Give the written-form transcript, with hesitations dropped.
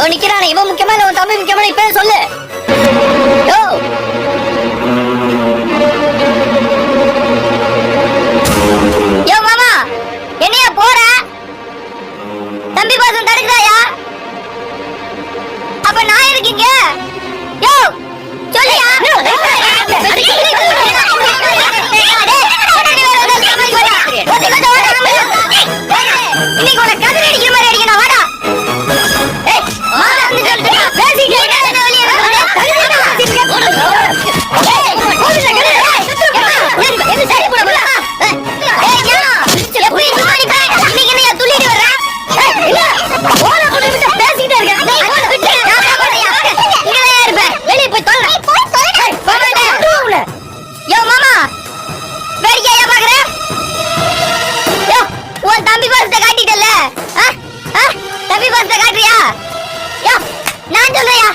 நிக்கிறானே இவன் முக்கியமான உன் தம்பி முக்கியமான இப்ப சொல்லு. யோ மாமா என்னையா போற? தம்பி பாசம் தடுக்கிறாயா? அப்ப நான் இருக்கீங்க. யோ சொல்லியா? இன்னைக்கு உனக்கு கதிரை அடிக்கிற மாதிரி அடிக்கணும். வாடா. தம்பி பாசத்தை காட்டிட்டல்ல, தம்பி பாசத்தை காட்டுறியா? நான் சொல்றியா